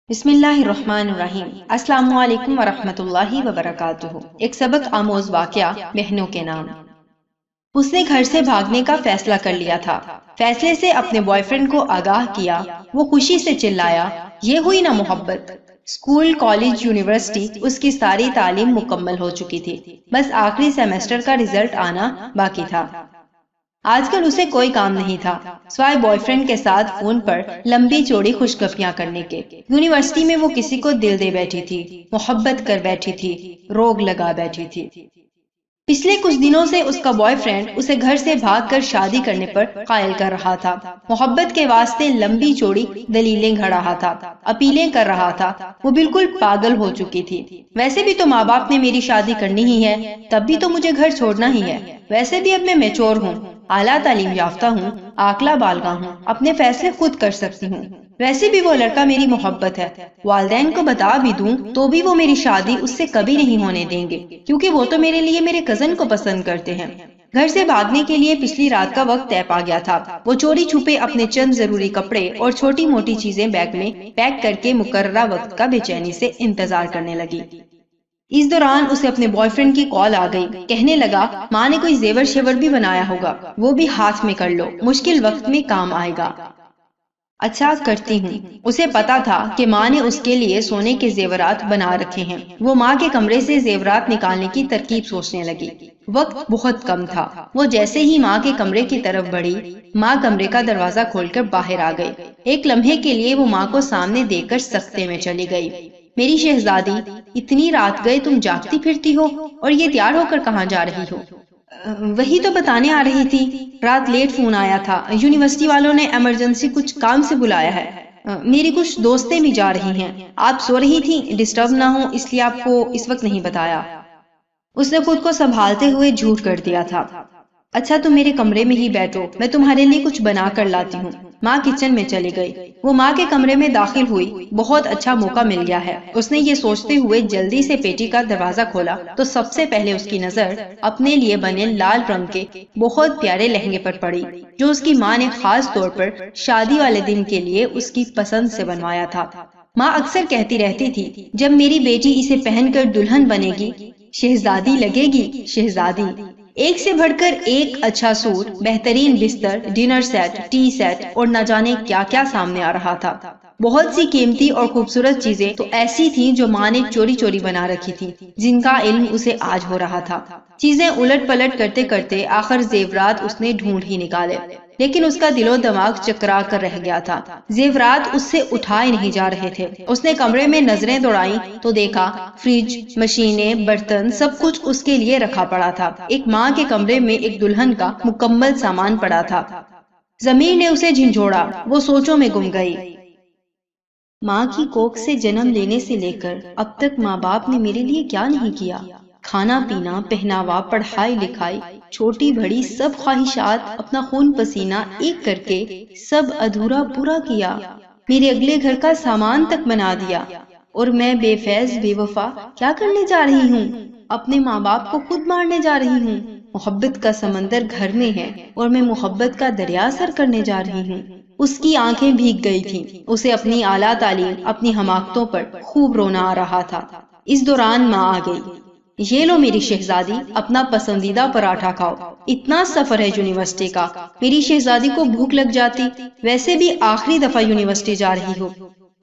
بسم اللہ الرحمن الرحیم۔ السلام علیکم ورحمۃ اللہ وبرکاتہ۔ ایک سبق آموز واقعہ بہنوں کے نام۔ اس نے گھر سے بھاگنے کا فیصلہ کر لیا تھا۔ فیصلے سے اپنے بوائے فرینڈ کو آگاہ کیا۔ وہ خوشی سے چلایا، یہ ہوئی نا محبت۔ اسکول، کالج، یونیورسٹی، اس کی ساری تعلیم مکمل ہو چکی تھی، بس آخری سیمسٹر کا رزلٹ آنا باقی تھا۔ آج کل اسے کوئی کام نہیں تھا سوائے بوائے فرینڈ کے ساتھ فون پر لمبی چوڑی خوشگپیاں کرنے کے۔ یونیورسٹی میں وہ کسی کو دل دے بیٹھی تھی، محبت کر بیٹھی تھی، روگ لگا بیٹھی تھی۔ پچھلے کچھ دنوں سے اس کا بوائے فرینڈ اسے گھر سے بھاگ کر شادی کرنے پر قائل کر رہا تھا۔ محبت کے واسطے لمبی چوڑی دلیلیں گھڑ رہا تھا، اپیلیں کر رہا تھا۔ وہ بالکل پاگل ہو چکی تھی۔ ویسے بھی تو ماں باپ نے میری شادی کرنی ہی ہے، تب بھی تو مجھے گھر چھوڑنا ہی ہے۔ ویسے بھی اب میں میچور ہوں، اعلیٰ تعلیم یافتہ ہوں، عاقلہ بالغہ ہوں، اپنے فیصلے خود کر سکتی ہوں۔ ویسے بھی وہ لڑکا میری محبت ہے، والدین کو بتا بھی دوں تو بھی وہ میری شادی اس سے کبھی نہیں ہونے دیں گے، کیونکہ وہ تو میرے لیے میرے کزن کو پسند کرتے ہیں۔ گھر سے بھاگنے کے لیے پچھلی رات کا وقت طے پا گیا تھا۔ وہ چوری چھپے اپنے چند ضروری کپڑے اور چھوٹی موٹی چیزیں بیگ میں پیک کر کے مقررہ وقت کا بے چینی سے انتظار کرنے لگی۔ اس دوران اسے اپنے بوائے فرینڈ کی کال آ گئی۔ کہنے لگا ماں نے کوئی زیور شیور بھی بنایا ہوگا، وہ بھی ہاتھ میں کر لو، مشکل وقت میں کام آئے گا۔ اچھا کرتی ہوں۔ اسے پتا تھا کہ ماں نے اس کے لیے سونے کے زیورات بنا رکھے ہیں۔ وہ ماں کے کمرے سے زیورات نکالنے کی ترکیب سوچنے لگی۔ وقت بہت کم تھا۔ وہ جیسے ہی ماں کے کمرے کی طرف بڑھی، ماں کمرے کا دروازہ کھول کر باہر آ گئی۔ ایک لمحے کے لیے وہ ماں کو سامنے دیکھ کر سکتے میں چلی گئی۔ میری شہزادی، اتنی رات گئے تم جاگتی پھرتی ہو، اور یہ تیار ہو کر کہاں جا رہی ہو؟ وہی تو بتانے آ رہی تھی، رات لیٹ فون آیا تھا، یونیورسٹی والوں نے ایمرجنسی کچھ کام سے بلایا ہے۔ میری کچھ دوستیں بھی جا رہی ہیں۔ آپ سو رہی تھی، ڈسٹرب نہ ہو اس لیے آپ کو اس وقت نہیں بتایا۔ اس نے خود کو سنبھالتے ہوئے جھوٹ کر دیا تھا۔ اچھا تم میرے کمرے میں ہی بیٹھو، میں تمہارے لیے کچھ بنا کر لاتی ہوں۔ ماں کچن میں چلی گئی۔ وہ ماں کے کمرے میں داخل ہوئی۔ بہت اچھا موقع مل گیا ہے، اس نے یہ سوچتے ہوئے جلدی سے پیٹی کا دروازہ کھولا تو سب سے پہلے اس کی نظر اپنے لیے بنے لال رنگ کے بہت پیارے لہنگے پر پڑی، جو اس کی ماں نے خاص طور پر شادی والے دن کے لیے اس کی پسند سے بنوایا تھا۔ ماں اکثر کہتی رہتی تھی، جب میری بیٹی اسے پہن کر دلہن بنے گی، شہزادی لگے گی، شہزادی۔ ایک سے بڑھ کر ایک اچھا سوٹ، بہترین بستر، ڈنر سیٹ، ٹی سیٹ اور نہ جانے کیا کیا سامنے آ رہا تھا۔ بہت سی قیمتی اور خوبصورت چیزیں تو ایسی تھیں جو ماں نے چوری چوری بنا رکھی تھی، جن کا علم اسے آج ہو رہا تھا۔ چیزیں الٹ پلٹ کرتے کرتے آخر زیورات اس نے ڈھونڈ ہی نکالے، لیکن اس کا دل و دماغ چکرا کر رہ گیا تھا۔ زیورات اس سے اٹھائے نہیں جا رہے تھے۔ اس نے کمرے میں نظریں دوڑائیں تو دیکھا فریج، مشینیں، برتن، سب کچھ اس کے لیے رکھا پڑا تھا۔ ایک ماں کے کمرے میں ایک دلہن کا مکمل سامان پڑا تھا۔ ضمیر نے اسے جھنجھوڑا، وہ سوچوں میں گم گئی۔ ماں کی کوکھ سے جنم لینے سے لے کر اب تک ماں باپ نے میرے لیے کیا نہیں کیا؟ کھانا پینا، پہناوا، پڑھائی لکھائی، چھوٹی بڑی سب خواہشات، اپنا خون پسینہ ایک کر کے سب ادھورا پورا کیا۔ میرے اگلے گھر کا سامان تک بنا دیا، اور میں بے فیض بے وفا کیا کرنے جا رہی ہوں؟ اپنے ماں باپ کو خود مارنے جا رہی ہوں۔ محبت کا سمندر گھر میں ہے اور میں محبت کا دریا سر کرنے جا رہی ہوں۔ اس کی آنکھیں بھیگ گئی تھیں۔ اسے اپنی اعلیٰ تعلیم، اپنی حماقتوں پر خوب رونا آ رہا تھا۔ اس دوران ماں آ گئی۔ یہ لو میری شہزادی، اپنا پسندیدہ پراٹھا کھاؤ، اتنا سفر ہے یونیورسٹی کا۔ میری شہزادی کو بھوک لگ جاتی، ویسے بھی آخری دفعہ یونیورسٹی جا رہی ہو۔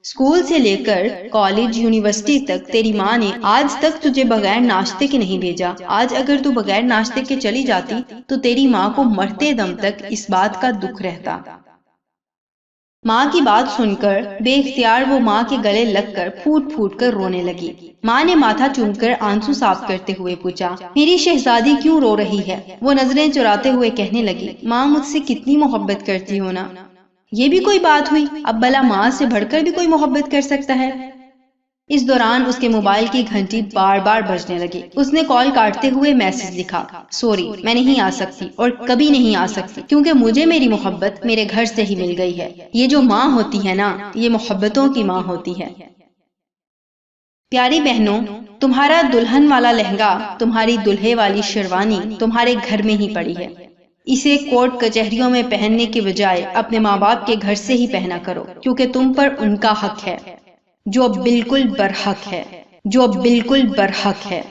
اسکول سے لے کر کالج، یونیورسٹی تک تیری ماں نے آج تک تجھے بغیر ناشتے کے نہیں بھیجا۔ آج اگر تو بغیر ناشتے کے چلی جاتی تو تیری ماں کو مرتے دم تک اس بات کا دکھ رہتا۔ ماں کی بات سن کر بے اختیار وہ ماں کے گلے لگ کر پھوٹ پھوٹ کر رونے لگی۔ ماں نے ماتھا چوم کر آنسو صاف کرتے ہوئے پوچھا، میری شہزادی کیوں رو رہی ہے؟ وہ نظریں چراتے ہوئے کہنے لگی، ماں مجھ سے کتنی محبت کرتی ہو نا۔ یہ بھی کوئی بات ہوئی؟ اب بھلا ماں سے بڑھ کر بھی کوئی محبت کر سکتا ہے؟ اس دوران اس کے موبائل کی گھنٹی بار بار بجنے لگی۔ اس نے کال کاٹتے ہوئے میسج لکھا، سوری میں نہیں آ سکتی اور کبھی نہیں آ سکتی، کیونکہ مجھے میری محبت میرے گھر سے ہی مل گئی ہے۔ یہ جو ماں ہوتی ہے نا، یہ محبتوں کی ماں ہوتی ہے۔ پیاری بہنوں، تمہارا دلہن والا لہنگا، تمہاری دلہے والی شیروانی تمہارے گھر میں ہی پڑی ہے۔ اسے کورٹ کچہریوں میں پہننے کے بجائے اپنے ماں باپ کے گھر سے ہی پہنا کرو، کیونکہ تم پر ان کا حق ہے۔ جو بالکل برحق ہے، جو بالکل برحق ہے۔